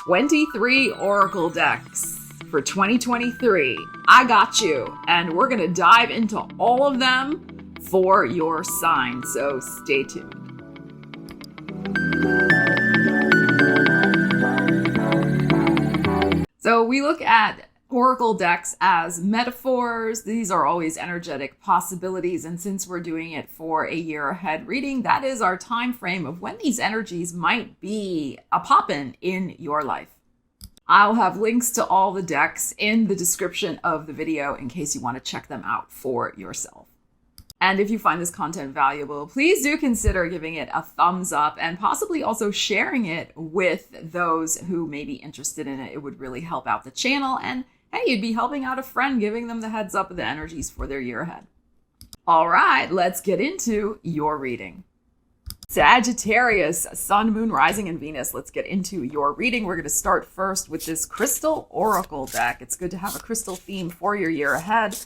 23 oracle decks for 2023. I got you, and we're going to dive into all of them for your sign, so stay tuned. So we look at oracle decks as metaphors. These are always energetic possibilities, and since we're doing it for a year ahead reading, that is our time frame of when these energies might be a poppin' in your life. I'll have links to all the decks in the description of the video in case you want to check them out for yourself. And if you find this content valuable, please do consider giving it a thumbs up and possibly also sharing it with those who may be interested in it. It would really help out the channel, and hey, you'd be helping out a friend, giving them the heads up of the energies for their year ahead. All right, let's get into your reading. Sagittarius, Sun, Moon, Rising, and Venus. Let's get into your reading. We're going to start first with this Crystal Oracle deck. It's good to have a crystal theme for your year ahead.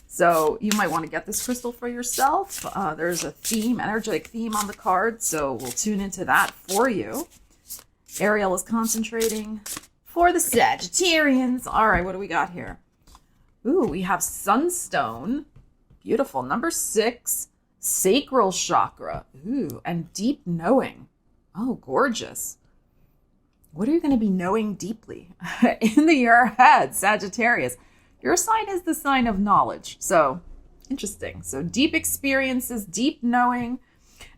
So you might want to get this crystal for yourself. There's a theme, energetic theme on the card, so we'll tune into that for you. Ariel is concentrating for the Sagittarians. All right, what do we got here? Ooh, we have Sunstone. Beautiful. Number 6, Sacral Chakra. Ooh, and Deep Knowing. Oh, gorgeous. What are you going to be knowing deeply in the year ahead, Sagittarius? Your sign is the sign of knowledge. So interesting. So deep experiences, deep knowing,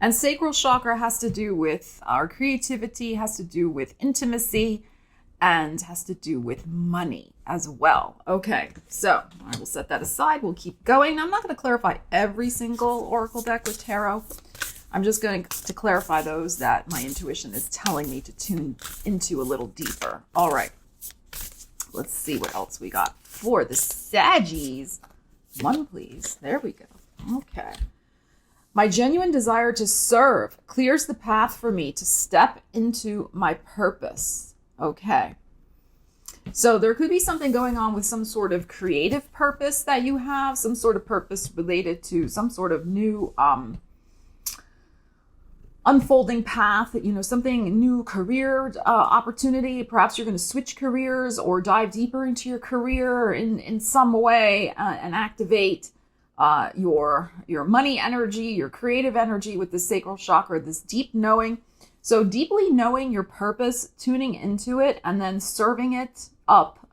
and sacral chakra has to do with our creativity, has to do with intimacy, and has to do with money as well. Okay, so I will set that aside. We'll keep going. Now, I'm not going to clarify every single oracle deck with tarot. I'm just going to clarify those that my intuition is telling me to tune into a little deeper. All right. Let's see what else we got for the Saggies. One, please. There we go. Okay. My genuine desire to serve clears the path for me to step into my purpose. Okay. So there could be something going on with some sort of creative purpose that you have, some sort of purpose related to some sort of new unfolding path, something new career opportunity. Perhaps you're going to switch careers or dive deeper into your career in some way and activate your money energy, your creative energy with the sacral chakra, this deep knowing. So deeply knowing your purpose, tuning into it, and then serving it up,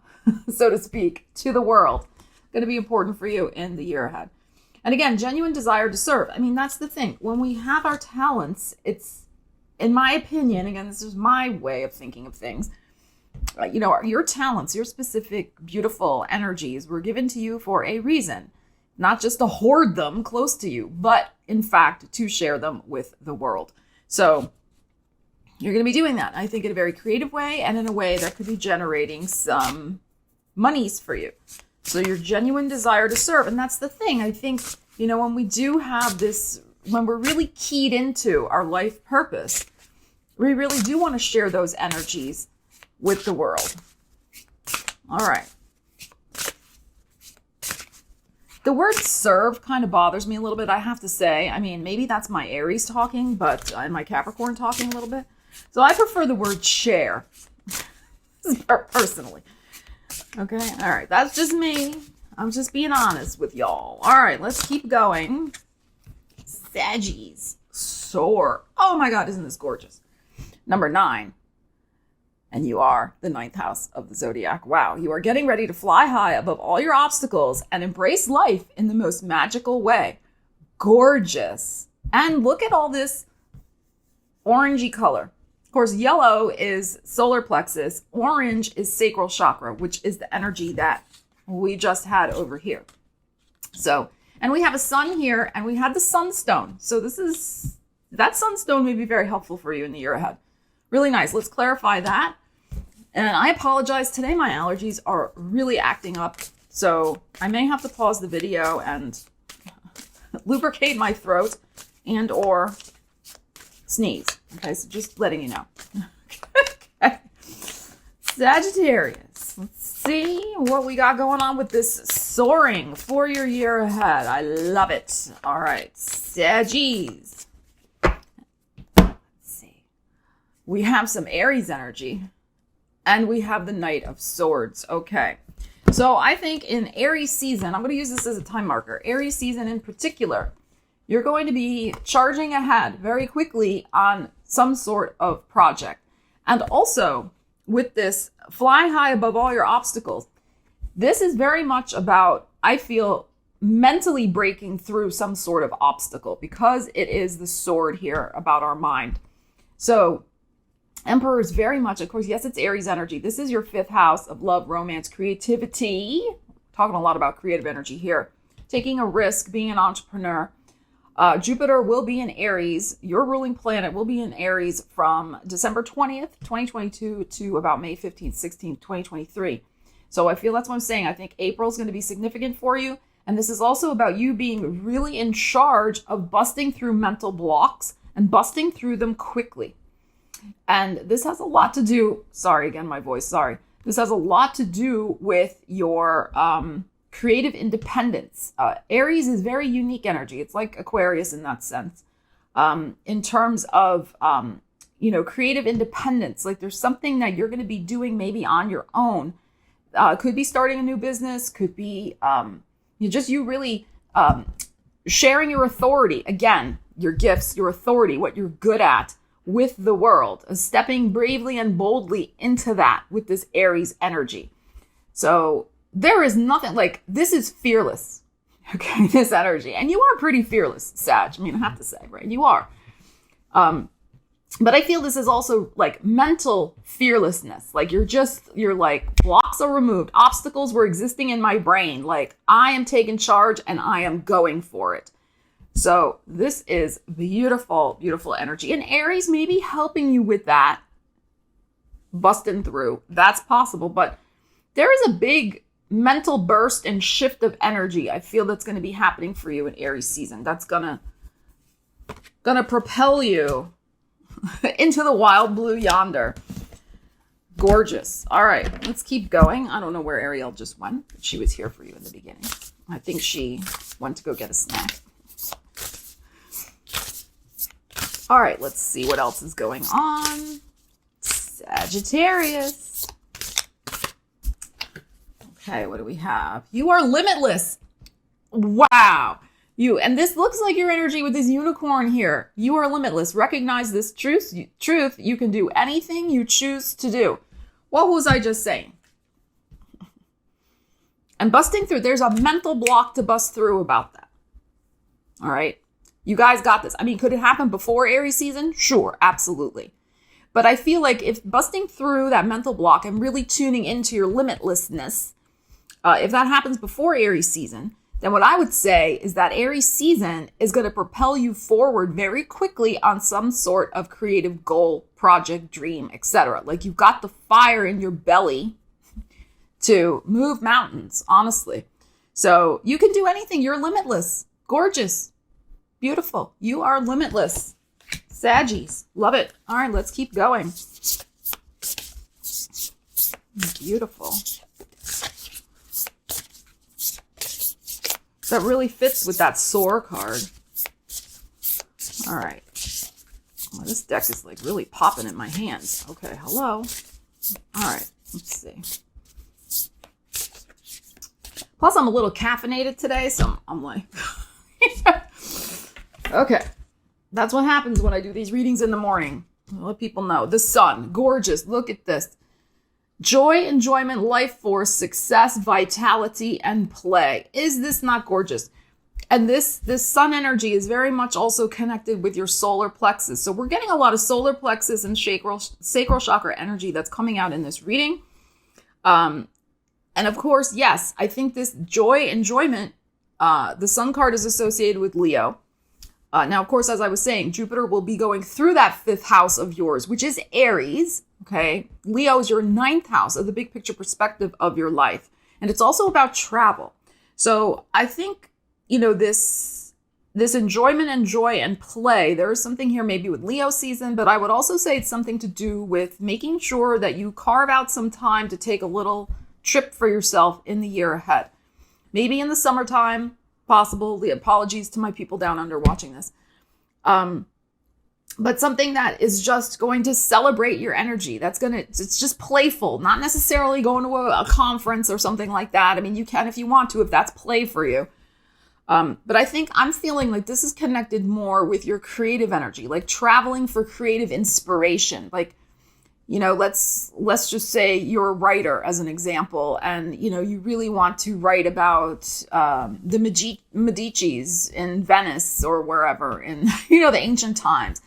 so to speak, to the world. Going to be important for you in the year ahead. And again, genuine desire to serve. I mean, that's the thing. When we have our talents, it's, in my opinion, again, this is my way of thinking of things. Your talents, your specific, beautiful energies were given to you for a reason. Not just to hoard them close to you, but in fact, to share them with the world. So you're going to be doing that, I think, in a very creative way and in a way that could be generating some monies for you. So your genuine desire to serve. And that's the thing. I think, when we do have this, when we're really keyed into our life purpose, we really do want to share those energies with the world. All right. The word serve kind of bothers me a little bit, I have to say. I mean, maybe that's my Aries talking, and my Capricorn talking a little bit. So I prefer the word share, personally. Okay, all right, that's just me. I'm just being honest with y'all. All right, let's keep going. Saggies, soar. Oh my God, isn't this gorgeous? Number 9, and you are the 9th house of the zodiac. Wow, you are getting ready to fly high above all your obstacles and embrace life in the most magical way. Gorgeous. And look at all this orangey color. Of course, yellow is solar plexus. Orange is sacral chakra, which is the energy that we just had over here. So, and we have a sun here, and we had the sunstone. So that sunstone may be very helpful for you in the year ahead. Really nice. Let's clarify that. And I apologize. Today, my allergies are really acting up. So I may have to pause the video and lubricate my throat and or sneeze. Okay, so just letting you know. Okay. Sagittarius. Let's see what we got going on with this soaring for your year ahead. I love it. All right, Saggies. Let's see. We have some Aries energy. And we have the Knight of Swords. Okay. So I think in Aries season, I'm going to use this as a time marker. Aries season in particular, you're going to be charging ahead very quickly on some sort of project. And also with this fly high above all your obstacles, this is very much about, I feel, mentally breaking through some sort of obstacle, because it is the sword here about our mind. So Emperor is very much, of course, yes, it's Aries energy. This is your 5th house of love, romance, creativity. Talking a lot about creative energy here. Taking a risk, being an entrepreneur. Jupiter will be in Aries. Your ruling planet will be in Aries from December 20th, 2022 to about May 15th, 16th, 2023. So I feel that's what I'm saying. I think April is going to be significant for you. And this is also about you being really in charge of busting through mental blocks and busting through them quickly. And this has a lot to do, sorry, again, my voice, sorry. This has a lot to do with your creative independence. Aries is very unique energy. It's like Aquarius in that sense. In terms of, creative independence, like there's something that you're going to be doing maybe on your own. Could be starting a new business, could be you really sharing your authority. Again, your gifts, your authority, what you're good at with the world, stepping bravely and boldly into that with this Aries energy. So there is nothing like, this is fearless. Okay, this energy. And you are pretty fearless, Sag. I mean, I have to say, right? You are. But I feel this is also like mental fearlessness. Like you're like, blocks are removed. Obstacles were existing in my brain. Like I am taking charge and I am going for it. So this is beautiful, beautiful energy. And Aries may be helping you with that, busting through. That's possible. But there is a big mental burst and shift of energy I feel that's going to be happening for you in Aries season. That's gonna propel you into the wild blue yonder. Gorgeous. All right, let's keep going. I don't know where Ariel just went, but she was here for you in the beginning. I think she went to go get a snack. All right, let's see what else is going on. Sagittarius. Okay, what do we have? You are limitless. Wow. And this looks like your energy with this unicorn here. You are limitless. Recognize this truth. You can do anything you choose to do. What was I just saying? And busting through, there's a mental block to bust through about that. All right. You guys got this. I mean, could it happen before Aries season? Sure, absolutely. But I feel like if busting through that mental block and really tuning into your limitlessness, if that happens before Aries season, then what I would say is that Aries season is going to propel you forward very quickly on some sort of creative goal, project, dream, etc. Like you've got the fire in your belly to move mountains, honestly. So you can do anything. You're limitless. Gorgeous. Beautiful. You are limitless. Saggies. Love it. All right, let's keep going. Beautiful. That really fits with that soar card. All right. Well, this deck is like really popping in my hands. Okay, hello. All right, let's see. Plus, I'm a little caffeinated today, so I'm like... Okay, that's what happens when I do these readings in the morning. I'll let people know. The sun, gorgeous. Look at this. Joy, enjoyment, life force, success, vitality, and play. Is this not gorgeous? And this sun energy is very much also connected with your solar plexus. So we're getting a lot of solar plexus and sacral chakra energy that's coming out in this reading. And of course, yes, I think this joy, enjoyment, the sun card is associated with Leo. Now, of course, as I was saying, Jupiter will be going through that 5th house of yours, which is Aries. Okay. Leo is your 9th house of the big picture perspective of your life. And it's also about travel. So I think, this enjoyment and joy and play, there is something here maybe with Leo season, but I would also say it's something to do with making sure that you carve out some time to take a little trip for yourself in the year ahead. Maybe in the summertime, possible. The apologies to my people down under watching this. but something that is just going to celebrate your energy. It's just playful, not necessarily going to a conference or something like that. I mean, you can if you want to, if that's play for you. But I think I'm feeling like this is connected more with your creative energy, like traveling for creative inspiration. Like, let's just say you're a writer as an example, and, you really want to write about the Medicis in Venice or wherever in, the ancient times.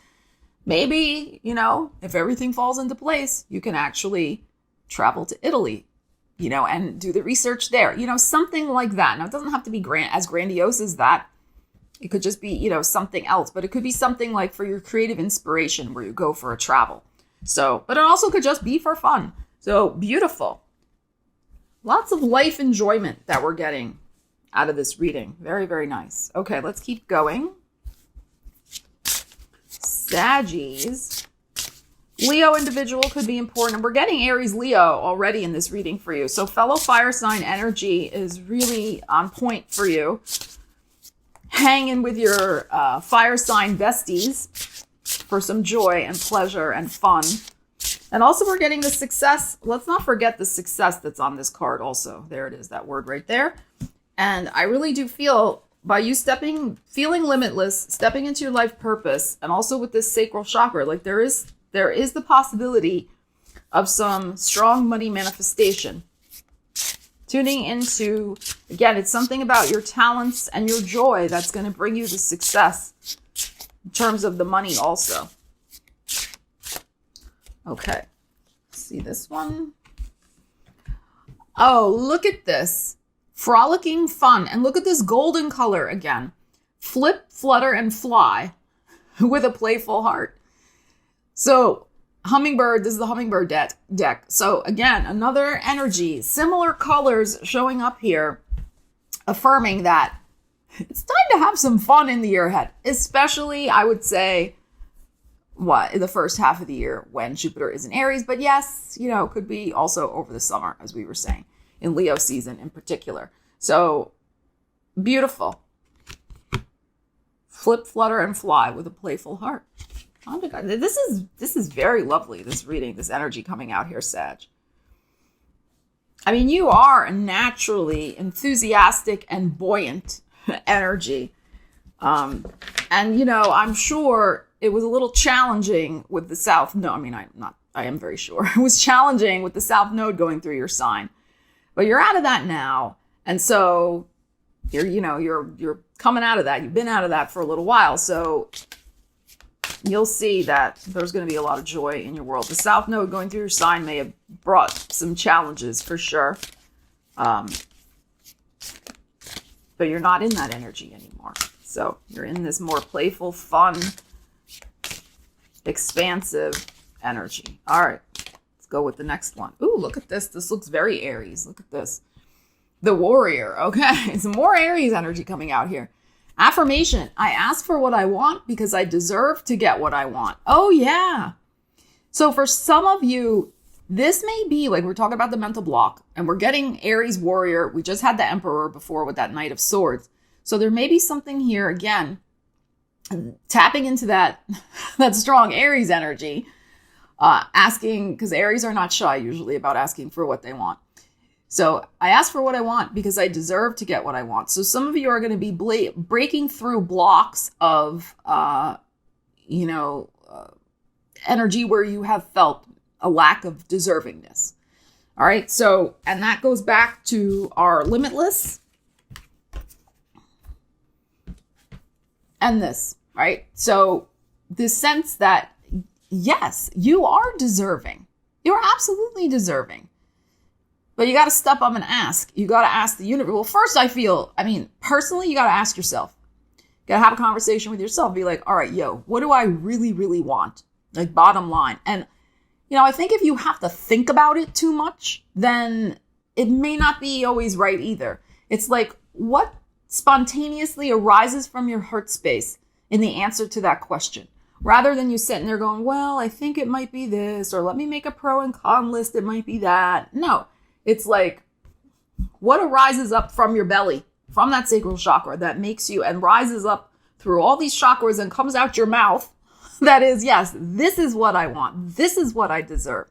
Maybe, if everything falls into place, you can actually travel to Italy, and do the research there, something like that. Now, it doesn't have to be as grandiose as that. It could just be, something else, but it could be something like for your creative inspiration where you go for a travel. So, but it also could just be for fun. So beautiful. Lots of life enjoyment that we're getting out of this reading. Very, very nice. Okay, let's keep going. Saggies. Leo individual could be important. We're getting Aries Leo already in this reading for you. So fellow fire sign energy is really on point for you. Hang in with your fire sign besties for some joy and pleasure and fun. And also we're getting the success. Let's not forget the success that's on this card also. There it is, that word right there. And I really do feel by you feeling limitless, stepping into your life purpose, and also with this sacral chakra, like there is the possibility of some strong money manifestation. Tuning into, again, it's something about your talents and your joy that's going to bring you the success in terms of the money also. Okay. See this one? Oh, look at this. Frolicking fun. And look at this golden color again. Flip, flutter, and fly with a playful heart. So hummingbird, this is the hummingbird deck. So again, another energy, similar colors showing up here, affirming that it's time to have some fun in the year ahead, especially I would say in the first half of the year when Jupiter is in Aries. But yes, could be also over the summer, as we were saying, in Leo season in particular. So beautiful. Flip, flutter, and fly with a playful heart. Oh my God. This is very lovely, this reading, this energy coming out here, Sag. I mean, you are a naturally enthusiastic and buoyant energy. And, I'm sure it was a little challenging with the South Node. I mean, I am very sure it was challenging with the South Node going through your sign, but you're out of that now. And so you're coming out of that. You've been out of that for a little while. So you'll see that there's going to be a lot of joy in your world. The South Node going through your sign may have brought some challenges for sure. But you're not in that energy anymore. So you're in this more playful, fun, expansive energy. All right, let's go with the next one. Ooh, look at this. This looks very Aries. Look at this. The warrior. Okay, some more Aries energy coming out here. Affirmation. I ask for what I want because I deserve to get what I want. Oh, yeah. So for some of you, this may be like we're talking about the mental block and we're getting Aries warrior. We just had the emperor before with that Knight of Swords. So there may be something here again, tapping into that strong Aries energy, asking, because Aries are not shy usually about asking for what they want. So I ask for what I want because I deserve to get what I want. So some of you are going to be breaking through blocks of, energy where you have felt a lack of deservingness. All right. So, and that goes back to our limitless and this, right? So this sense that, yes, you are deserving. You're absolutely deserving. But you got to step up and ask. You got to ask the universe. Well, first personally, you got to ask yourself. You got to have a conversation with yourself. Be like, all right, what do I really, really want? Like bottom line. And, I think if you have to think about it too much, then it may not be always right either. It's like what spontaneously arises from your heart space in the answer to that question. Rather than you sitting there going, well, I think it might be this, or let me make a pro and con list. It might be that. No. It's like what arises up from your belly, from that sacral chakra that makes you and rises up through all these chakras and comes out your mouth That is, yes, this is what I want. This is what I deserve.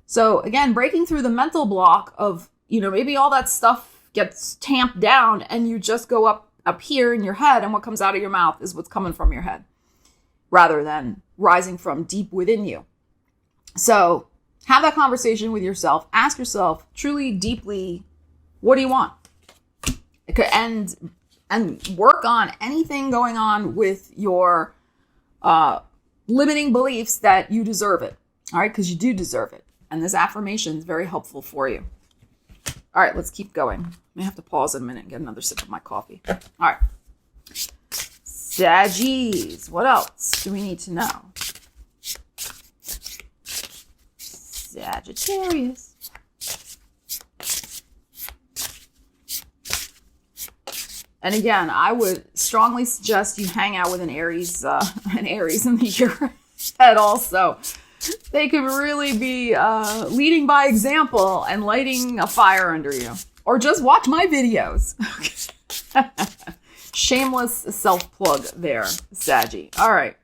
So again, breaking through the mental block of, maybe all that stuff gets tamped down and you just go up here in your head, and what comes out of your mouth is what's coming from your head rather than rising from deep within you. So have that conversation with yourself. Ask yourself truly, deeply, what do you want? And work on anything going on with your limiting beliefs that you deserve it. All right, because you do deserve it. And this affirmation is very helpful for you. All right, let's keep going. I may have to pause in a minute and get another sip of my coffee. All right. Saggies. What else do we need to know? Sagittarius. And again, I would strongly suggest you hang out with an Aries in the year ahead also. They could really be leading by example and lighting a fire under you. Or just watch my videos. Shameless self-plug there, Saggy. All right.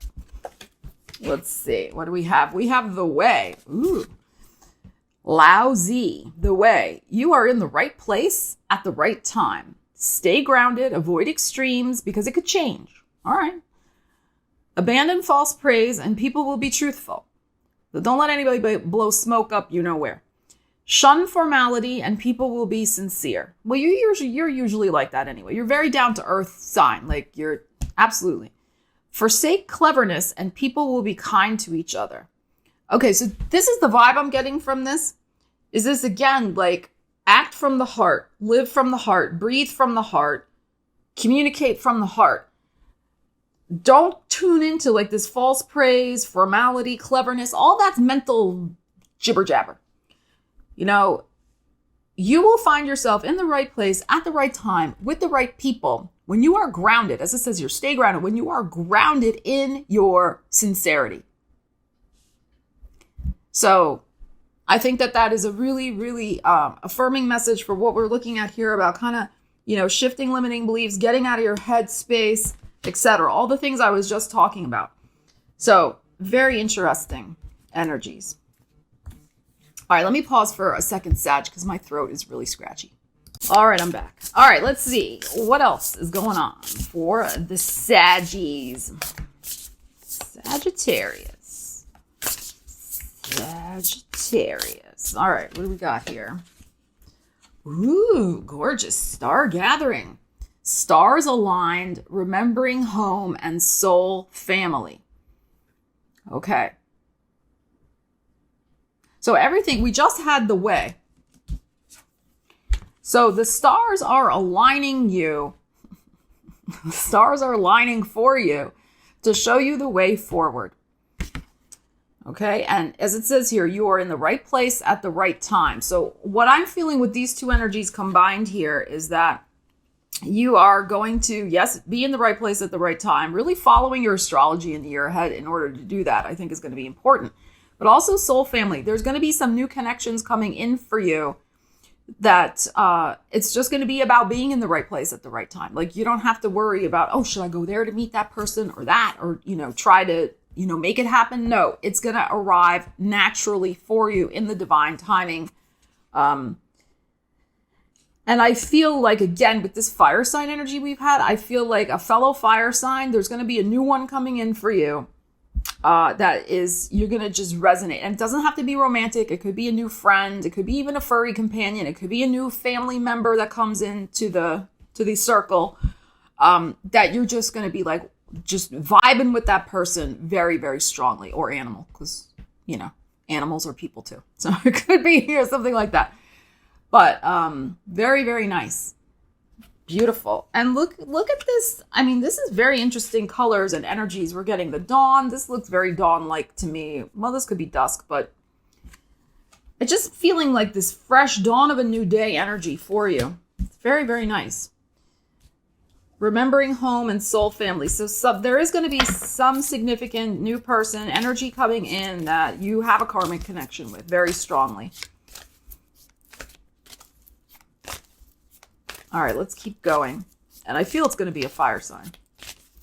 Let's see. What do we have? We have the way. Ooh. Lousy. The way. You are in the right place at the right time. Stay grounded. Avoid extremes because it could change. All right. Abandon false praise and people will be truthful. So don't let anybody blow smoke up where. Shun formality and people will be sincere. Well, you're usually like that anyway. You're very down to earth sign. Like you're absolutely. Forsake cleverness and people will be kind to each other. Okay, so this is the vibe I'm getting from this. Is this again like act from the heart, live from the heart, breathe from the heart, communicate from the heart. Don't tune into like this false praise, formality, cleverness, all that's mental jibber jabber. You will find yourself in the right place at the right time with the right people when you are grounded. As it says here, stay grounded. When you are grounded in your sincerity. So I think that is a really, really affirming message for what we're looking at here about kind of, shifting limiting beliefs, getting out of your head space, etc. All the things I was just talking about. So very interesting energies. All right, let me pause for a second, Sag, because my throat is really scratchy. All right, I'm back. All right, let's see. What else is going on for the Saggies? Sagittarius. All right, what do we got here? Ooh, gorgeous. Star gathering. Stars aligned, remembering home and soul family. Okay. So everything, we just had the way. So the stars are aligning you. The stars are aligning for you to show you the way forward. Okay. And as it says here, you are in the right place at the right time. So what I'm feeling with these two energies combined here is that you are going to, yes, be in the right place at the right time, really following your astrology in the year ahead in order to do that, I think is going to be important. But also soul family. There's going to be some new connections coming in for you that it's just going to be about being in the right place at the right time. Like you don't have to worry about, oh, should I go there to meet that person or that, or, try to, make it happen. No, it's going to arrive naturally for you in the divine timing. And I feel like, again, with this fire sign energy we've had, I feel like a fellow fire sign, there's going to be a new one coming in for you. That is, you're going to just resonate. And it doesn't have to be romantic. It could be a new friend. It could be even a furry companion. It could be a new family member that comes into the circle, that you're just going to be like, just vibing with that person very, very strongly, or animal. Cause animals are people too. So it could be here, something like that, but, very, very nice. Beautiful. And look at this. I mean, this is very interesting colors and energies. We're getting the dawn. This looks very dawn-like to me. Well, this could be dusk, but it's just feeling like this fresh dawn of a new day energy for you. It's very, very nice. Remembering home and soul family. So there is going to be some significant new person energy coming in that you have a karmic connection with very strongly. All right, let's keep going. And I feel it's going to be a fire sign.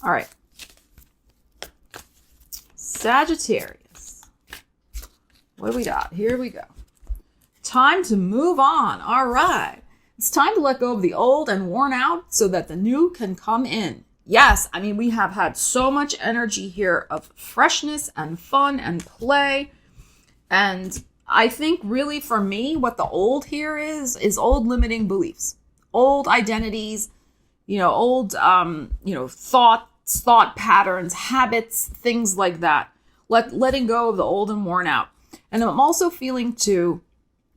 All right. Sagittarius. What do we got? Here we go. Time to move on. All right. It's time to let go of the old and worn out so that the new can come in. Yes, I mean, we have had so much energy here of freshness and fun and play. And I think really for me, what the old here is old limiting beliefs, old identities, old, thought patterns, habits, things like that. Letting go of the old and worn out. And I'm also feeling too,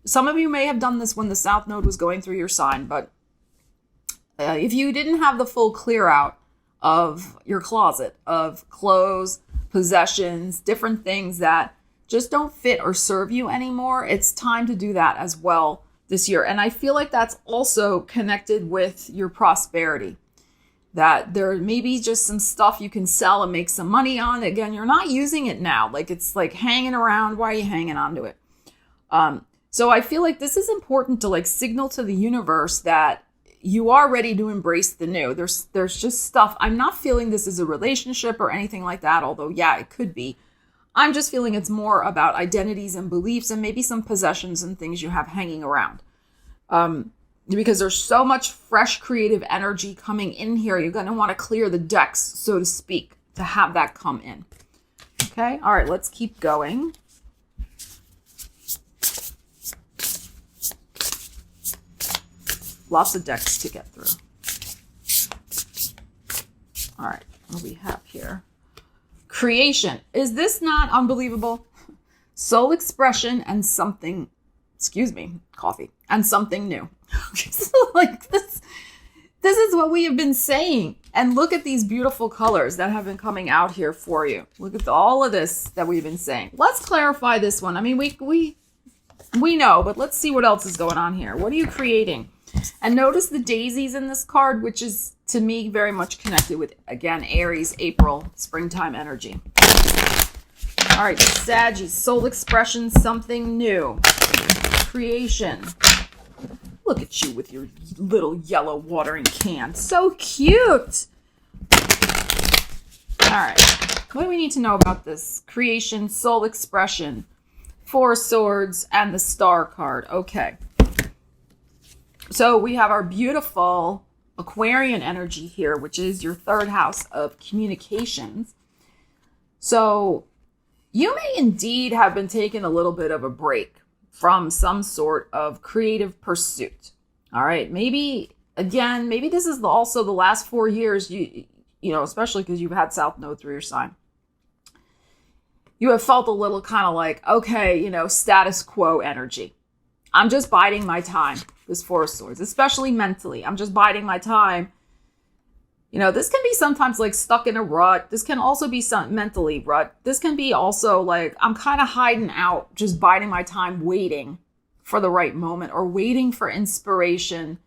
some of you may have done this when the South Node was going through your sign, but if you didn't have the full clear out of your closet of clothes, possessions, different things that just don't fit or serve you anymore, it's time to do that as well this year. And I feel like that's also connected with your prosperity, that there may be just some stuff you can sell and make some money on. Again, you're not using it now. Like it's like hanging around. Why are you hanging on to it? So I feel like this is important to like signal to the universe that you are ready to embrace the new. There's just stuff. I'm not feeling this is a relationship or anything like that, although, yeah, it could be. I'm just feeling it's more about identities and beliefs and maybe some possessions and things you have hanging around. Because there's so much fresh creative energy coming in here. You're going to want to clear the decks, so to speak, to have that come in. Okay. All right. Let's keep going. Lots of decks to get through. All right, what do we have here? Creation. Is this not unbelievable? Soul expression and something, coffee, and something new. So like this is what we have been saying. And look at these beautiful colors that have been coming out here for you. Look at all of this that we've been saying. Let's clarify this one. I mean, we know, but let's see what else is going on here. What are you creating? And notice the daisies in this card, which is, to me, very much connected with, again, Aries, April, springtime energy. All right, Saggies, soul expression, something new. Creation. Look at you with your little yellow watering can. So cute. All right, what do we need to know about this? Creation, soul expression, Four of Swords, and the Star card. Okay. So we have our beautiful Aquarian energy here, which is your third house of communications. So you may indeed have been taking a little bit of a break from some sort of creative pursuit. All right. Maybe this is also the last 4 years, you know, especially because you've had South Node through your sign. You have felt a little kind of like, okay, status quo energy. I'm just biding my time. This Four of Swords, especially mentally. I'm just biding my time. This can be sometimes like stuck in a rut. This can also be some mentally rut. This can be also like I'm kind of hiding out, just biding my time, waiting for the right moment or waiting for inspiration.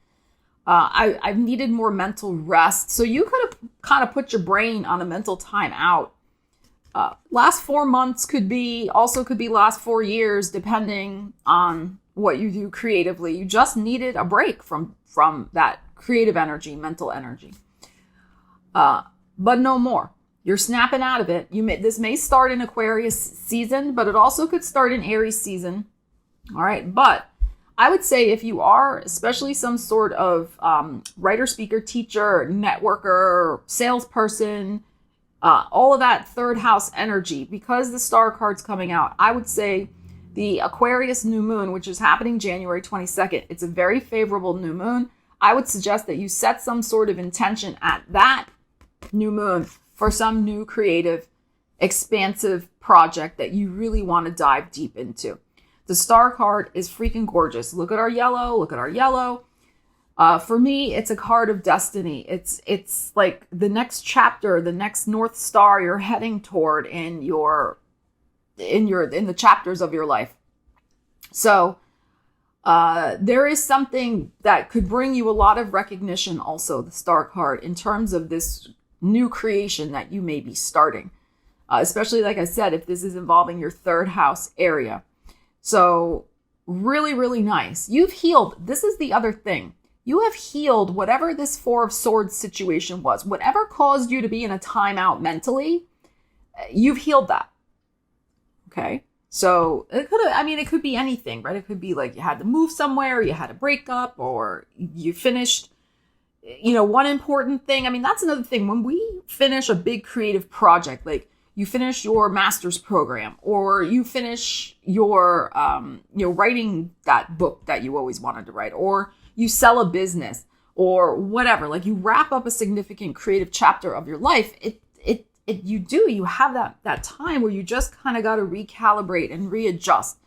I've needed more mental rest. So you could have kind of put your brain on a mental time out. Last 4 months could be last 4 years, depending on what you do creatively. You just needed a break from that creative energy, mental energy. But no more. You're snapping out of it. This may start in Aquarius season, but it also could start in Aries season. All right. But I would say if you are, especially some sort of writer, speaker, teacher, networker, salesperson, all of that third house energy, because the Star card's coming out, I would say the Aquarius new moon, which is happening January 22nd, it's a very favorable new moon. I would suggest that you set some sort of intention at that new moon for some new creative, expansive project that you really want to dive deep into. The Star card is freaking gorgeous. Look at our yellow. Look at our yellow. For me, it's a card of destiny. It's like the next chapter, the next North Star you're heading toward in the chapters of your life. So there is something that could bring you a lot of recognition, also the Star card, in terms of this new creation that you may be starting, especially, like I said, if this is involving your third house area. So really, really nice. You've healed. This is the other thing. You have healed whatever this Four of Swords situation was, whatever caused you to be in a timeout mentally. You've healed that. Okay. So it could be anything, right? It could be like you had to move somewhere, you had a breakup, or you finished, one important thing. I mean, that's another thing. When we finish a big creative project, like you finish your master's program, or you finish your, writing that book that you always wanted to write, or you sell a business or whatever, like you wrap up a significant creative chapter of your life, you have that time where you just kind of got to recalibrate and readjust.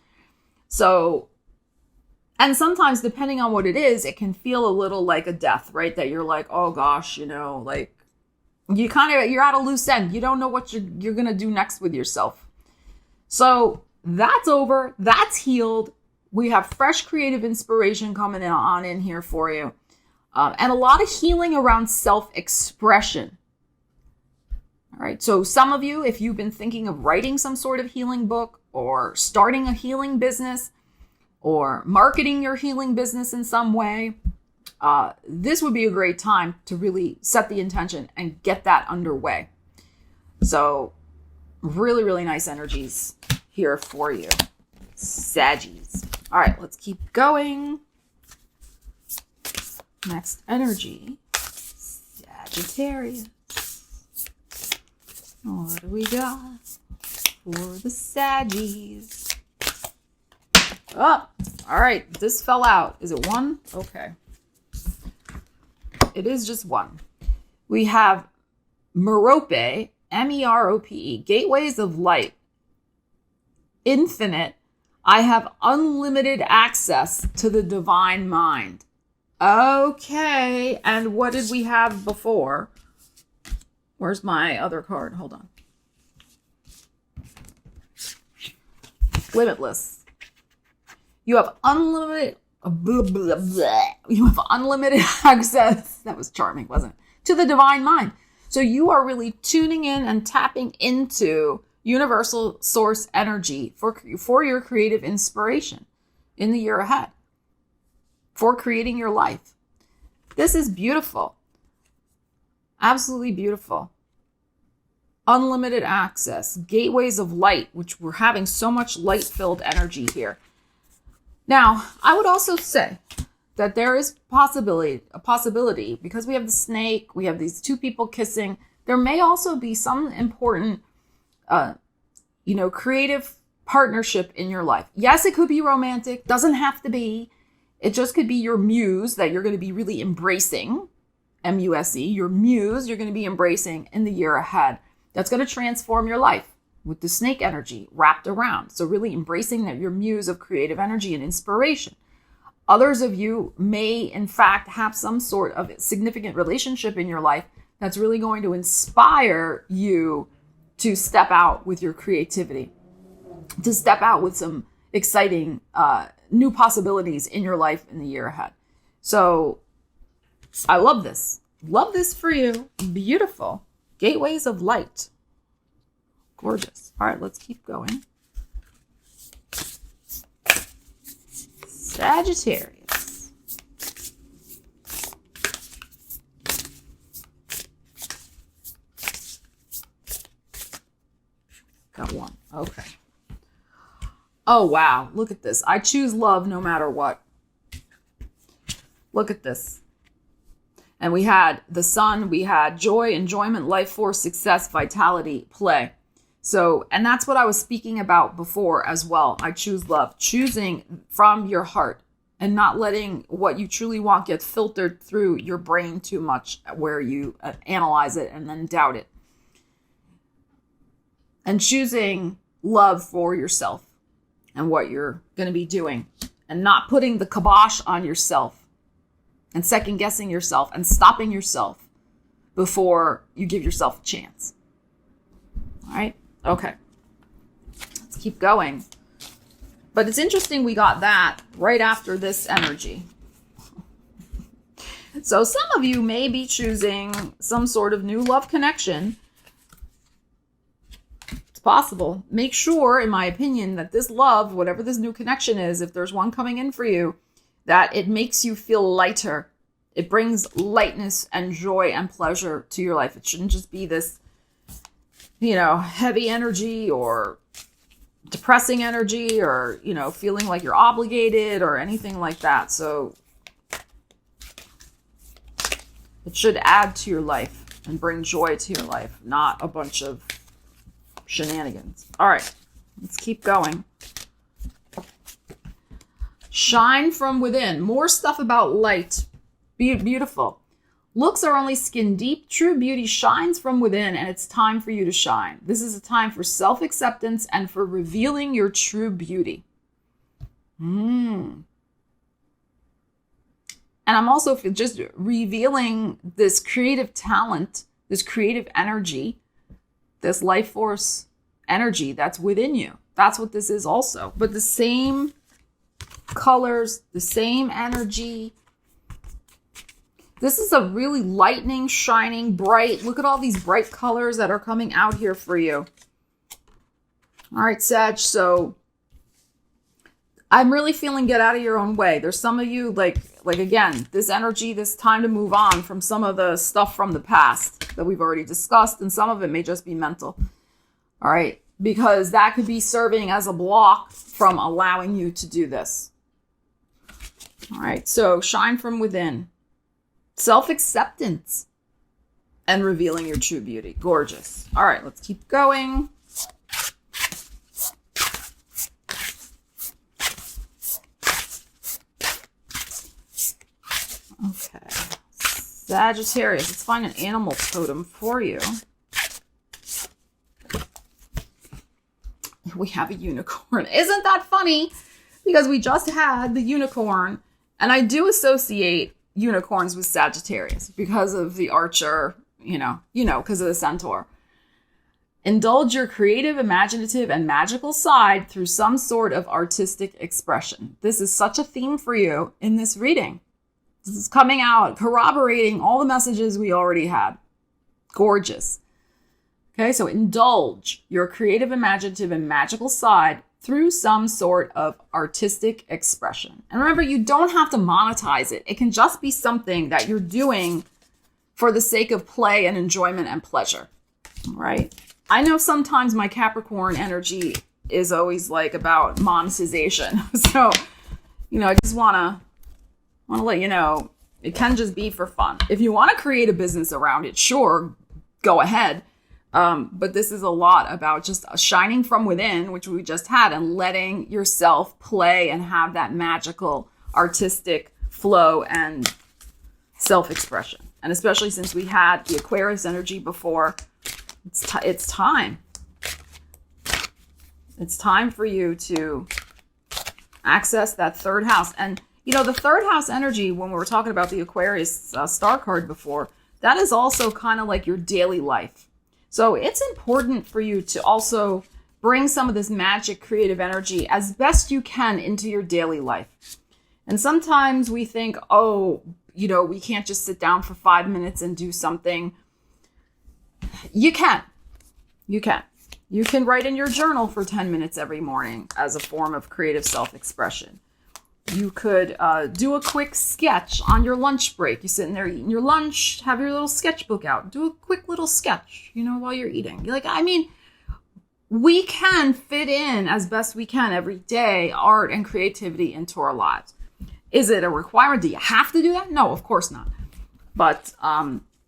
So, and sometimes depending on what it is, it can feel a little like a death, right? That you're like, oh gosh, like you're at a loose end. You don't know what you're going to do next with yourself. So that's over. That's healed. We have fresh creative inspiration coming on in here for you. And a lot of healing around self-expression. All right. So some of you, if you've been thinking of writing some sort of healing book or starting a healing business or marketing your healing business in some way, this would be a great time to really set the intention and get that underway. So really, really nice energies here for you, Saggies. All right, let's keep going. Next energy, Sagittarius. What do we got for the Saggies? Oh, all right. This fell out. Is it one? Okay. It is just one. We have Merope, Merope, gateways of light. Infinite. I have unlimited access to the divine mind. Okay. And what did we have before? Where's my other card? Hold on. Limitless. You have unlimited you have unlimited access. That was charming, wasn't it? To the divine mind. So you are really tuning in and tapping into universal source energy for your creative inspiration in the year ahead, for creating your life. This is beautiful. Absolutely beautiful. Unlimited access, gateways of light, which we're having so much light-filled energy here. Now, I would also say that there is a possibility, because we have the snake, we have these two people kissing, there may also be some important, creative partnership in your life. Yes, it could be romantic, doesn't have to be. It just could be your muse that you're going to be really embracing. M-U-S-E, your muse, you're going to be embracing in the year ahead. That's going to transform your life with the snake energy wrapped around. So really embracing that your muse of creative energy and inspiration. Others of you may, in fact, have some sort of significant relationship in your life that's really going to inspire you to step out with your creativity, to step out with some exciting new possibilities in your life in the year ahead. So I love this. Love this for you. Beautiful. Gateways of light. Gorgeous. All right, let's keep going. Sagittarius. Got one. Okay. Oh, wow. Look at this. I choose love no matter what. Look at this. And we had the sun, we had joy, enjoyment, life force, success, vitality, play. So, and that's what I was speaking about before as well. I choose love, choosing from your heart and not letting what you truly want get filtered through your brain too much, where you analyze it and then doubt it. And choosing love for yourself and what you're going to be doing, and not putting the kibosh on yourself and second guessing yourself and stopping yourself before you give yourself a chance. All right. Okay. Let's keep going. But it's interesting we got that right after this energy. So some of you may be choosing some sort of new love connection. It's possible. Make sure, in my opinion, that this love, whatever this new connection is, if there's one coming in for you, that it makes you feel lighter. It brings lightness and joy and pleasure to your life. It shouldn't just be this, heavy energy or depressing energy or, you know, feeling like you're obligated or anything like that. So it should add to your life and bring joy to your life, not a bunch of shenanigans. All right, let's keep going. Shine from within. More stuff about light. Beautiful. Looks are only skin deep. True beauty shines from within, and it's time for you to shine. This is a time for self-acceptance and for revealing your true beauty. And I'm also just revealing this creative talent, this creative energy, this life force energy that's within you. That's what this is also. But the same colors, the same energy. This is a really lightning, shining, bright. Look at all these bright colors that are coming out here for you. All right, Sag. So I'm really feeling get out of your own way. There's some of you like again, this energy, this time to move on from some of the stuff from the past that we've already discussed. And some of it may just be mental. All right. Because that could be serving as a block from allowing you to do this. All right. So shine from within. Self-acceptance and revealing your true beauty. Gorgeous. All right, let's keep going. Okay. Sagittarius, let's find an animal totem for you. We have a unicorn. Isn't that funny? Because we just had the unicorn, and I do associate unicorns with Sagittarius because of the archer, because of the centaur. Indulge your creative, imaginative, and magical side through some sort of artistic expression. This is such a theme for you in this reading. This is coming out, corroborating all the messages we already had. Gorgeous. Okay, so indulge your creative, imaginative, and magical side through some sort of artistic expression. And remember, you don't have to monetize it. It can just be something that you're doing for the sake of play and enjoyment and pleasure, right? I know sometimes my Capricorn energy is always like about monetization. So, I just want to let you know, it can just be for fun. If you want to create a business around it, sure, go ahead. But this is a lot about just shining from within, which we just had, and letting yourself play and have that magical artistic flow and self-expression. And especially since we had the Aquarius energy before, it's time. It's time for you to access that third house. And, the third house energy, when we were talking about the Aquarius star card before, that is also kind of like your daily life. So it's important for you to also bring some of this magic creative energy as best you can into your daily life. And sometimes we think, we can't just sit down for 5 minutes and do something. You can. You can write in your journal for 10 minutes every morning as a form of creative self-expression. You could do a quick sketch on your lunch break. You're sitting there eating your lunch, have your little sketchbook out. Do a quick little sketch, while you're eating. We can fit in as best we can every day art and creativity into our lives. Is it a requirement? Do you have to do that? No, of course not. But,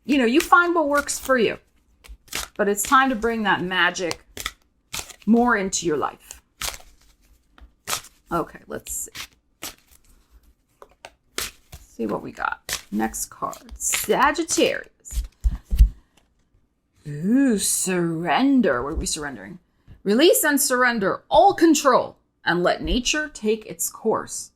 you find what works for you. But it's time to bring that magic more into your life. Okay, let's see. See what we got. Next card. Sagittarius. Ooh, surrender. What are we surrendering? Release and surrender all control and let nature take its course.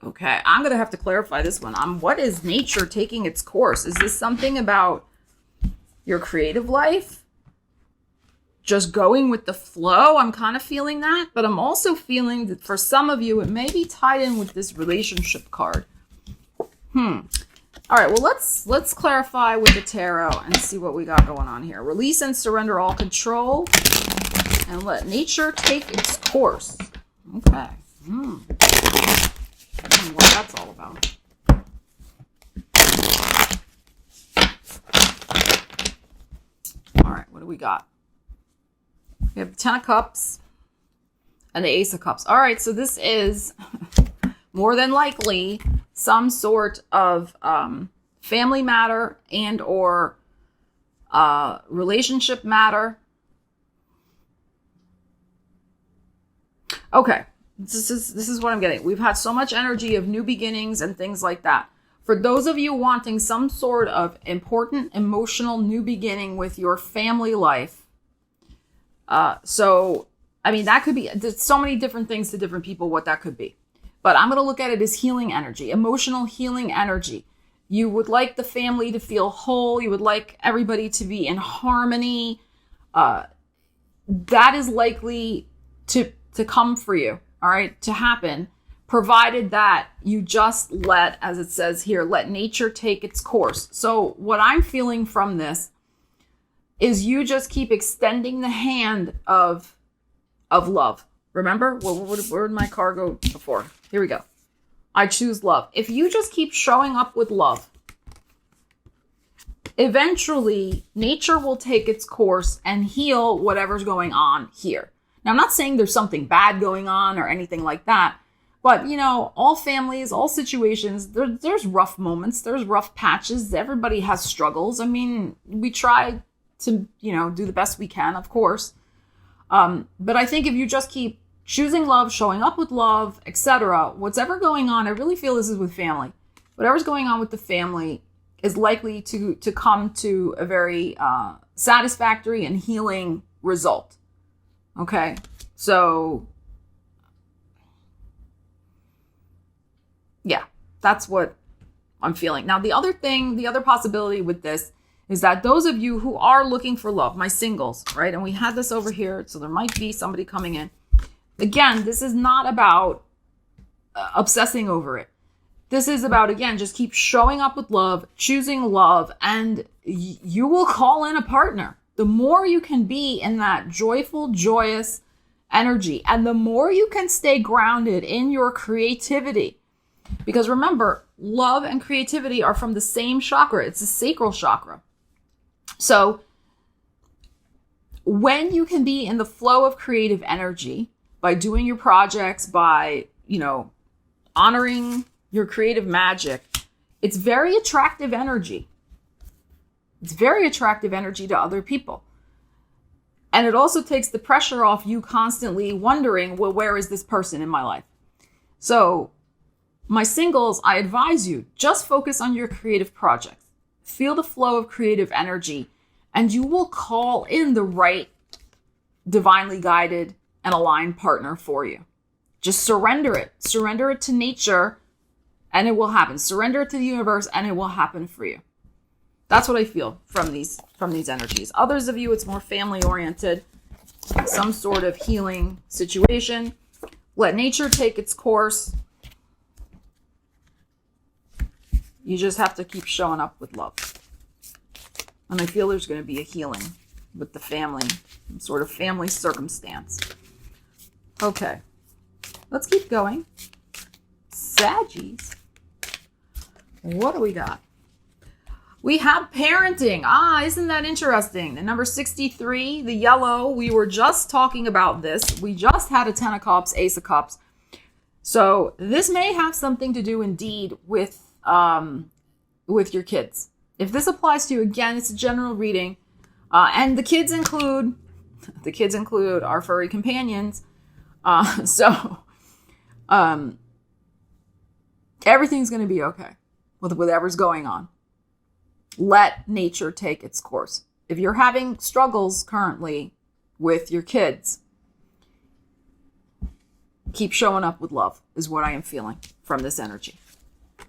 Okay, I'm going to have to clarify this one. What is nature taking its course? Is this something about your creative life? Just going with the flow? I'm kind of feeling that, but I'm also feeling that for some of you, it may be tied in with this relationship card. All right, well, let's clarify with the tarot and see what we got going on here. Release and surrender all control and let nature take its course. Okay. What that's all about. All right, what do we got? We have 10 of Cups and the Ace of Cups. All right, so this is more than likely some sort of family matter and or relationship matter. Okay, this is what I'm getting. We've had so much energy of new beginnings and things like that. For those of you wanting some sort of important emotional new beginning with your family life, so, I mean, that could be, there's so many different things to different people what that could be. But I'm going to look at it as healing energy, emotional healing energy. You would like the family to feel whole. You would like everybody to be in harmony. That is likely to come for you, all right, to happen, provided that you just let, as it says here, let nature take its course. So what I'm feeling from this is you just keep extending the hand of love. Remember, where did my card go before? Here we go. I choose love. If you just keep showing up with love, eventually nature will take its course and heal whatever's going on here. Now, I'm not saying there's something bad going on or anything like that, but, you know, all families, all situations, there's rough moments, there's rough patches. Everybody has struggles. I mean, we try to, you know, do the best we can, of course. But I think if you just keep choosing love, showing up with love, etc., whatever going on, I really feel this is with family. Whatever's going on with the family is likely to come to a very satisfactory and healing result. Okay, so yeah, that's what I'm feeling. Now, the other possibility with this is that those of you who are looking for love, my singles, right? And we had this over here, so there might be somebody coming in. Again, this is not about obsessing over it. This is about, again, just keep showing up with love, choosing love, and you will call in a partner. The more you can be in that joyful, joyous energy, and the more you can stay grounded in your creativity. Because remember, love and creativity are from the same chakra. It's the sacral chakra. So when you can be in the flow of creative energy by doing your projects, by, you know, honoring your creative magic, it's very attractive energy. It's very attractive energy to other people. And it also takes the pressure off you constantly wondering, well, where is this person in my life? So my singles, I advise you, just focus on your creative projects. Feel the flow of creative energy, and you will call in the right divinely guided and aligned partner for you. Just surrender it. Surrender it to nature, and it will happen. Surrender it to the universe, and it will happen for you. That's what I feel from these energies. Others of you, it's more family oriented, some sort of healing situation. Let nature take its course. You just have to keep showing up with love. And I feel there's going to be a healing with the family, some sort of family circumstance. Okay, let's keep going. Saggies. What do we got? We have parenting. Isn't that interesting? The number 63, the yellow, we were just talking about this. We just had a 10 of Cups, Ace of Cups. So this may have something to do indeed with your kids. If this applies to you, again, it's a general reading. And the kids include our furry companions. So everything's going to be okay with whatever's going on. Let nature take its course. If you're having struggles currently with your kids, keep showing up with love is what I am feeling from this energy.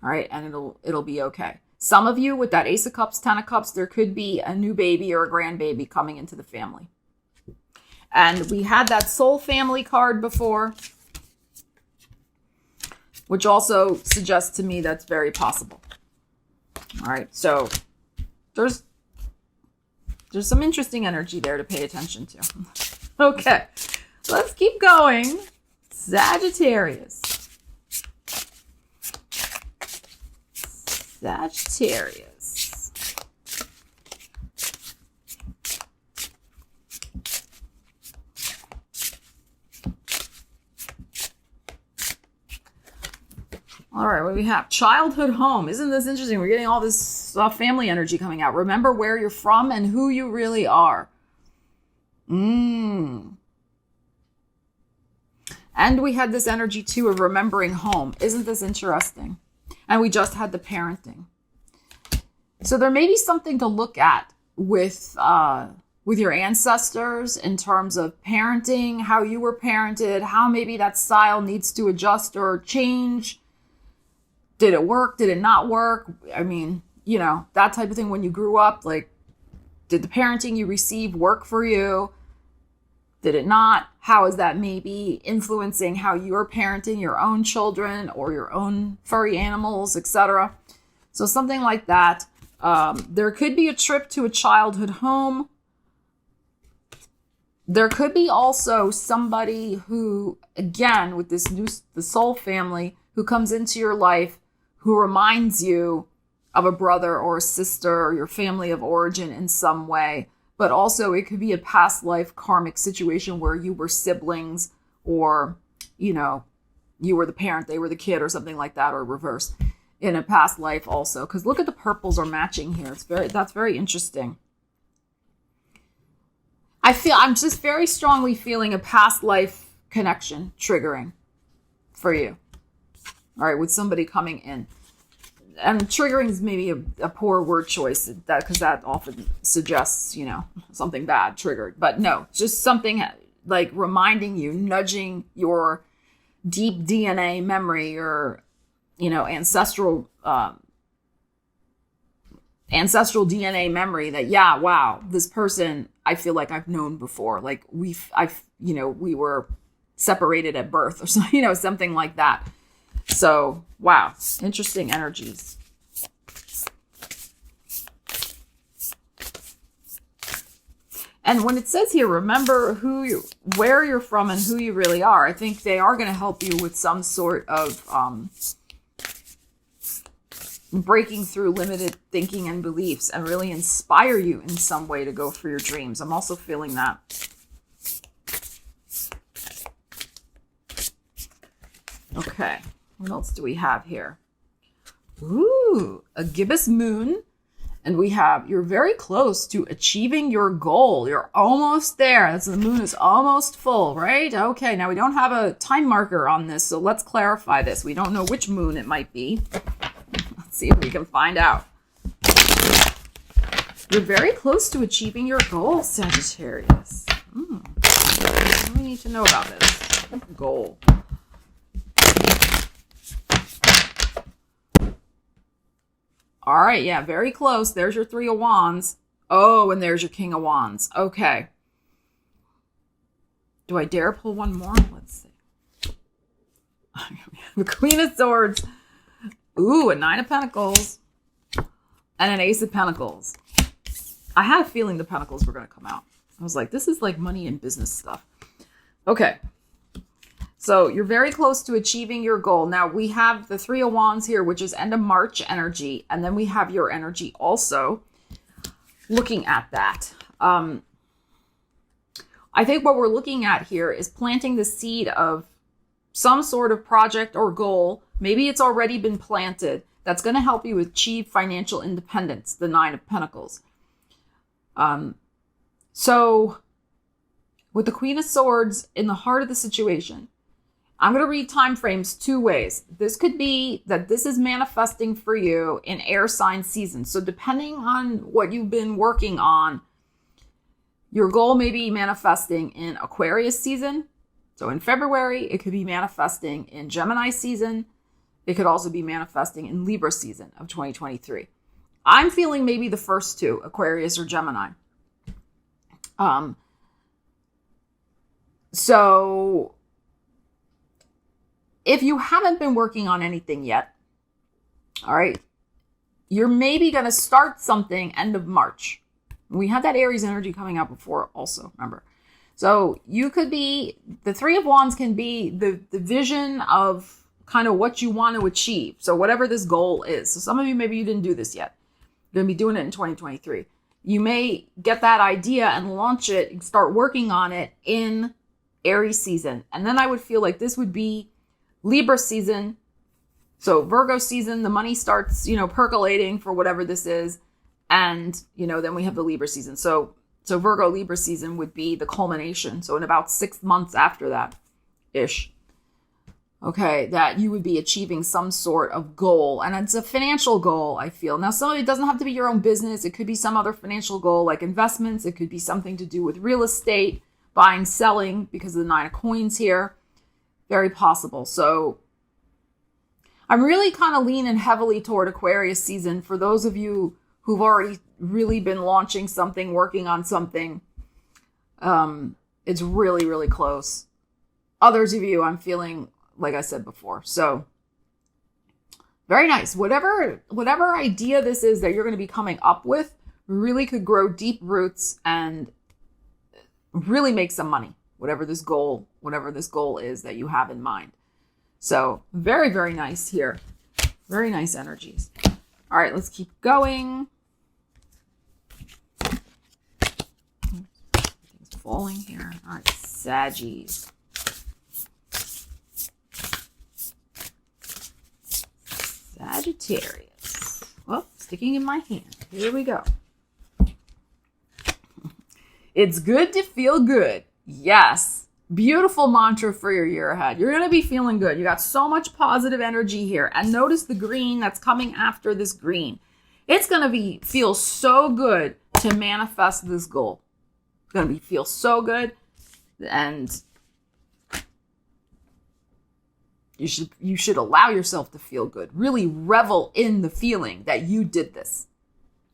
All right. And it'll be okay. Some of you with that Ace of Cups, 10 of Cups, there could be a new baby or a grandbaby coming into the family. And we had that soul family card before, which also suggests to me that's very possible. All right. So there's some interesting energy there to pay attention to. Okay, let's keep going. Sagittarius. All right, what do we have? Childhood home. Isn't this interesting? We're getting all this family energy coming out. Remember where you're from and who you really are. And we had this energy too of remembering home. Isn't this interesting? And we just had the parenting. So there may be something to look at with your ancestors in terms of parenting, how you were parented, how maybe that style needs to adjust or change. Did it work? Did it not work? I mean, you know, that type of thing when you grew up, like, did the parenting you received work for you? Did it not? How is that maybe influencing how you're parenting your own children or your own furry animals, etc.? So something like that. There could be a trip to a childhood home. There could be also somebody who, again, with the soul family, who comes into your life, who reminds you of a brother or a sister or your family of origin in some way. But also it could be a past life karmic situation where you were siblings or, you know, you were the parent, they were the kid or something like that, or reverse in a past life also. Because look at the purples are matching here. That's very interesting. I'm just very strongly feeling a past life connection triggering for you. All right, with somebody coming in. And triggering is maybe a poor word choice because that often suggests, you know, something bad triggered. But no, just something like reminding you, nudging your deep DNA memory or, you know, ancestral DNA memory that, yeah, wow, this person I feel like I've known before. Like we were separated at birth or something, you know, something like that. So, wow, interesting energies. And when it says here, remember where you're from and who you really are, I think they are going to help you with some sort of breaking through limited thinking and beliefs and really inspire you in some way to go for your dreams. I'm also feeling that. Okay. What else do we have here? Ooh, a gibbous moon. And we have, you're very close to achieving your goal. You're almost there. The moon is almost full, right? Okay, now we don't have a time marker on this, so let's clarify this. We don't know which moon it might be. Let's see if we can find out. You're very close to achieving your goal, Sagittarius. What do we need to know about this? Goal. All right, yeah, very close. There's your 3 of Wands. Oh, and there's your King of Wands. Okay. Do I dare pull one more? Let's see. The Queen of Swords. Ooh, a 9 of Pentacles. And an Ace of Pentacles. I had a feeling the Pentacles were going to come out. I was like, this is like money and business stuff. Okay. So you're very close to achieving your goal. Now we have the 3 of Wands here, which is end of March energy. And then we have your energy also looking at that. I think what we're looking at here is planting the seed of some sort of project or goal. Maybe it's already been planted. That's going to help you achieve financial independence, the 9 of Pentacles. So with the Queen of Swords in the heart of the situation, I'm going to read time frames 2 ways. This could be that this is manifesting for you in air sign season. So depending on what you've been working on, your goal may be manifesting in Aquarius season. So in February, it could be manifesting in Gemini season. It could also be manifesting in Libra season of 2023. I'm feeling maybe the first 2, Aquarius or Gemini. So if you haven't been working on anything yet, all right, you're maybe going to start something end of March. We had that Aries energy coming out before also, remember. So you could be, the 3 of Wands can be the vision of kind of what you want to achieve. So whatever this goal is. So some of you, maybe you didn't do this yet. You're going to be doing it in 2023. You may get that idea and launch it and start working on it in Aries season. And then I would feel like this would be Libra season So Virgo season, the money starts, percolating for whatever this is. And, then we have the Libra season. So Virgo Libra season would be the culmination. So in about 6 months after that ish, okay, that you would be achieving some sort of goal. And it's a financial goal, I feel. Now, some of it doesn't have to be your own business. It could be some other financial goal like investments. It could be something to do with real estate, buying, selling, because of the 9 of coins here. Very possible. So I'm really kind of leaning heavily toward Aquarius season for those of you who've already really been launching something, working on something. It's really, really close. Others of you, I'm feeling, like I said before. So very nice. Whatever idea this is that you're going to be coming up with really could grow deep roots and really make some money. Whatever this goal is that you have in mind. So very, very nice here. Very nice energies. All right, let's keep going. Everything's falling here. All right, Saggies. Sagittarius. Well, sticking in my hand. Here we go. It's good to feel good. Yes. Beautiful mantra for your year ahead. You're going to be feeling good. You got so much positive energy here. And notice the green that's coming after this green. It's going to feel so good to manifest this goal. It's going to feel so good. And you should allow yourself to feel good. Really revel in the feeling that you did this.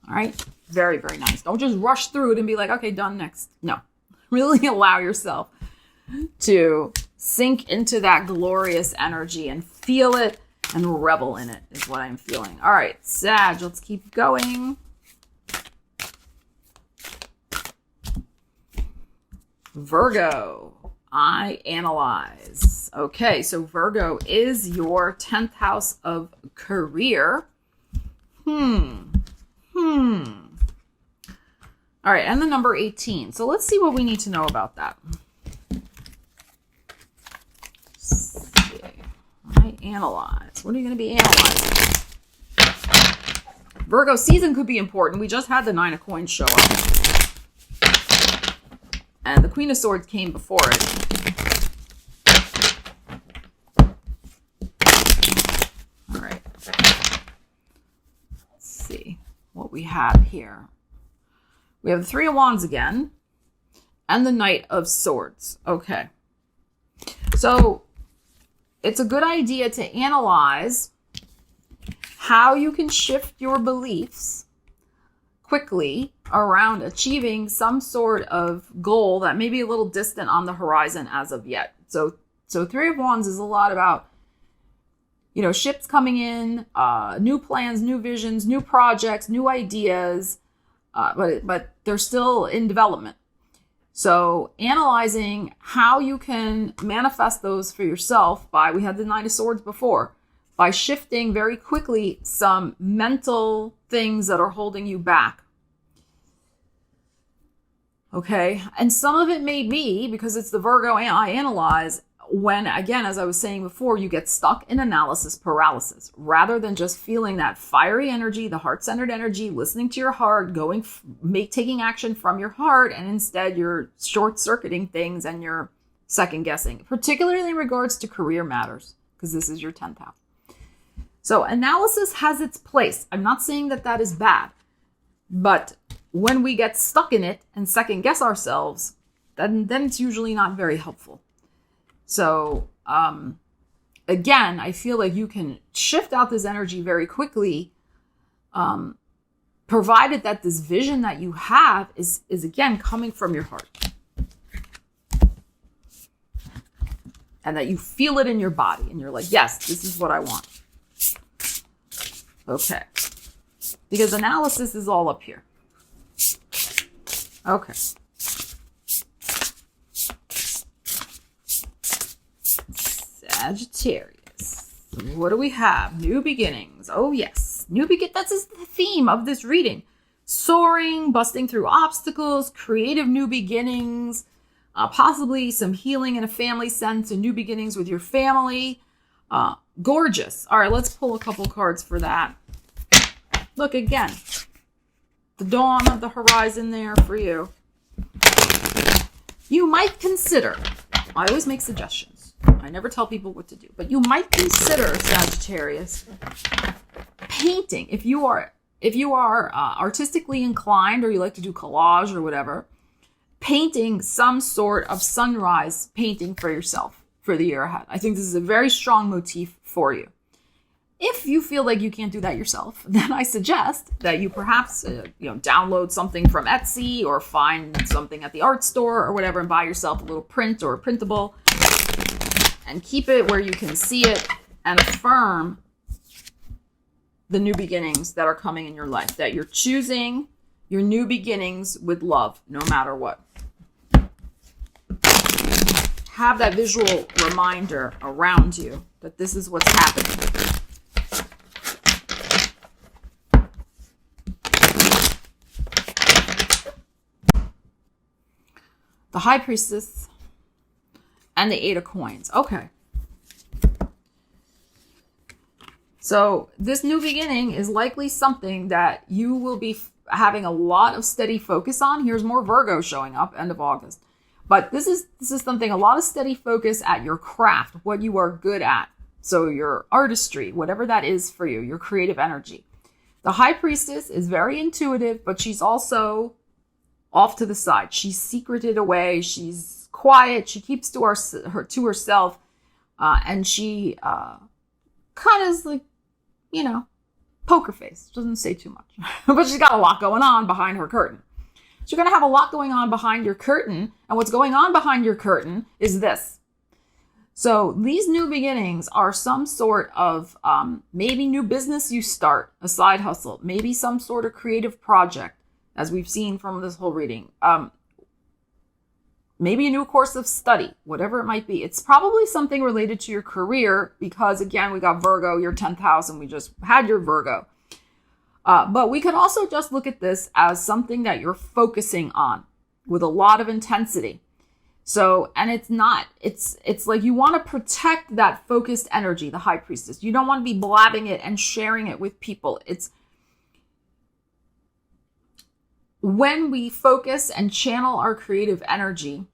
All right? Very, very nice. Don't just rush through it and be like, okay, done, next. No. Really allow yourself to sink into that glorious energy and feel it and revel in it is what I'm feeling. All right, Sag, let's keep going. Virgo, I analyze. Okay, so Virgo is your 10th house of career. All right, and the number 18. So let's see what we need to know about that. I analyze. What are you going to be analyzing? Virgo season could be important. We just had the 9 of coins show up. And the Queen of Swords came before it. All right. Let's see what we have here. We have the 3 of Wands again. And the Knight of Swords. Okay. So it's a good idea to analyze how you can shift your beliefs quickly around achieving some sort of goal that may be a little distant on the horizon as of yet. So 3 of Wands is a lot about, ships coming in, new plans, new visions, new projects, new ideas, but they're still in development. So analyzing how you can manifest those for yourself we had the 9 of Swords before, by shifting very quickly some mental things that are holding you back. Okay. And some of it may be because it's the Virgo I analyze when, again, as I was saying before, you get stuck in analysis paralysis rather than just feeling that fiery energy, the heart-centered energy, listening to your heart, taking action from your heart. And instead you're short-circuiting things and you're second-guessing, particularly in regards to career matters, because this is your 10th house. So analysis has its place. I'm not saying that is bad, but when we get stuck in it and second-guess ourselves, then it's usually not very helpful. So, again, I feel like you can shift out this energy very quickly, provided that this vision that you have is again, coming from your heart. And that you feel it in your body and you're like, yes, this is what I want. Okay. Because analysis is all up here. Okay. Sagittarius. What do we have? New beginnings. Oh, yes. That's the theme of this reading. Soaring, busting through obstacles, creative new beginnings, possibly some healing in a family sense and new beginnings with your family. gorgeous. All right, let's pull a couple cards for that. Look again. The dawn of the horizon there for you. You might consider, I always make suggestions. I never tell people what to do, but you might consider, Sagittarius, painting. If you are artistically inclined, or you like to do collage or whatever, painting some sort of sunrise painting for yourself for the year ahead. I think this is a very strong motif for you. If you feel like you can't do that yourself, then I suggest that you perhaps download something from Etsy or find something at the art store or whatever and buy yourself a little print or a printable and keep it where you can see it and affirm the new beginnings that are coming in your life, that you're choosing your new beginnings with love, no matter what. Have that visual reminder around you that this is what's happening. The High Priestess and the Eight of Coins. Okay. So this new beginning is likely something that you will be having a lot of steady focus on. Here's more Virgo showing up end of August. But this is something, a lot of steady focus at your craft, what you are good at. So your artistry, whatever that is for you, your creative energy. The High Priestess is very intuitive, but she's also off to the side. She's secreted away. She's quiet. She keeps to herself. And she kind of is like, poker face. Doesn't say too much. But she's got a lot going on behind her curtain. So you're going to have a lot going on behind your curtain. And what's going on behind your curtain is this. So these new beginnings are some sort of maybe new business you start, a side hustle, maybe some sort of creative project, as we've seen from this whole reading. Maybe a new course of study, whatever it might be. It's probably something related to your career because, again, we got Virgo, your 10th house, and we just had your Virgo. But we could also just look at this as something that you're focusing on with a lot of intensity. So, and it's like you want to protect that focused energy, the High Priestess. You don't want to be blabbing it and sharing it with people. It's when we focus and channel our creative energy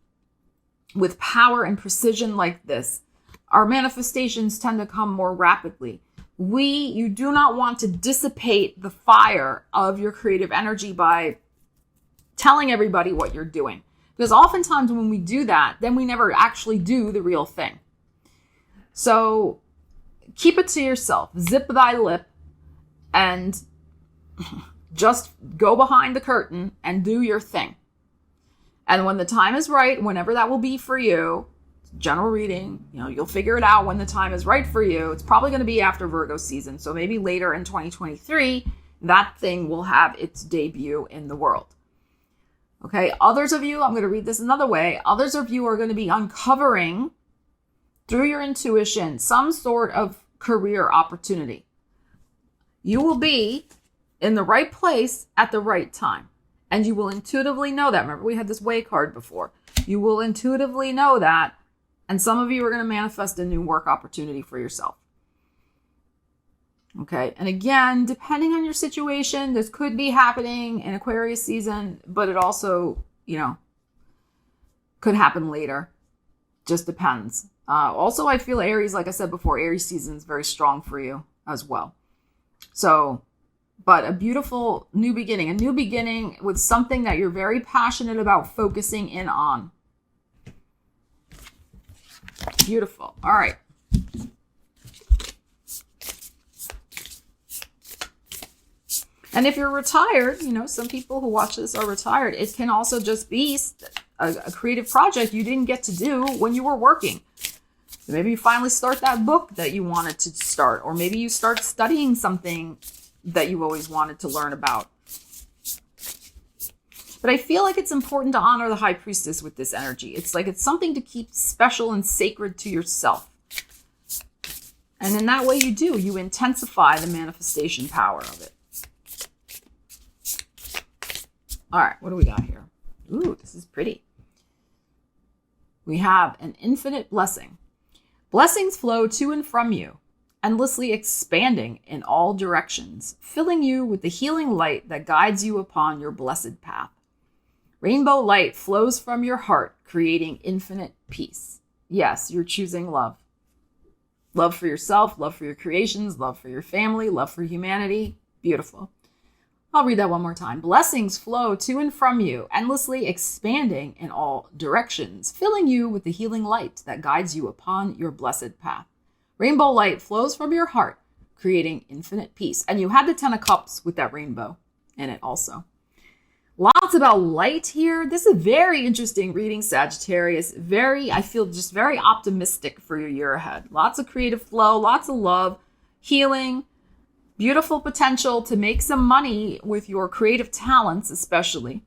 with power and precision like this, our manifestations tend to come more rapidly. You do not want to dissipate the fire of your creative energy by telling everybody what you're doing. Because oftentimes when we do that, then we never actually do the real thing. So keep it to yourself. Zip thy lip and just go behind the curtain and do your thing. And when the time is right, whenever that will be for you, general reading, you'll figure it out when the time is right for you. It's probably going to be after Virgo season. So maybe later in 2023, that thing will have its debut in the world. Okay. Others of you, I'm going to read this another way. Others of you are going to be uncovering through your intuition some sort of career opportunity. You will be in the right place at the right time. And you will intuitively know that. Remember, we had this way card before. You will intuitively know that. And some of you are going to manifest a new work opportunity for yourself. Okay. And again, depending on your situation, this could be happening in Aquarius season, but it also, could happen later. Just depends. Also, I feel Aries, like I said before, Aries season is very strong for you as well. So, but a beautiful new beginning with something that you're very passionate about focusing in on. Beautiful. All right. And if you're retired, some people who watch this are retired. It can also just be a creative project you didn't get to do when you were working. So maybe you finally start that book that you wanted to start, or maybe you start studying something that you always wanted to learn about. But I feel like it's important to honor the High Priestess with this energy. It's like it's something to keep special and sacred to yourself. And in that way you intensify the manifestation power of it. All right, what do we got here? Ooh, this is pretty. We have an infinite blessing. Blessings flow to and from you. endlessly expanding in all directions, filling you with the healing light that guides you upon your blessed path. Rainbow light flows from your heart, creating infinite peace. Yes, you're choosing love. Love for yourself, love for your creations, love for your family, love for humanity. Beautiful. I'll read that one more time. Blessings flow to and from you, endlessly expanding in all directions, filling you with the healing light that guides you upon your blessed path. Rainbow light flows from your heart, creating infinite peace. And you had the 10 of Cups with that rainbow in it also. Lots about light here. This is a very interesting reading, Sagittarius. I feel just very optimistic for your year ahead. Lots of creative flow, lots of love, healing, beautiful potential to make some money with your creative talents, especially.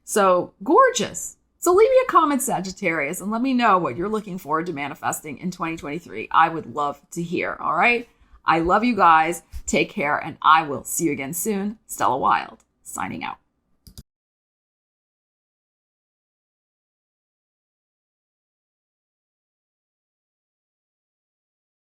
So gorgeous. So leave me a comment, Sagittarius, and let me know what you're looking forward to manifesting in 2023. I would love to hear. All right. I love you guys. Take care, and I will see you again soon. Stella Wilde, signing out.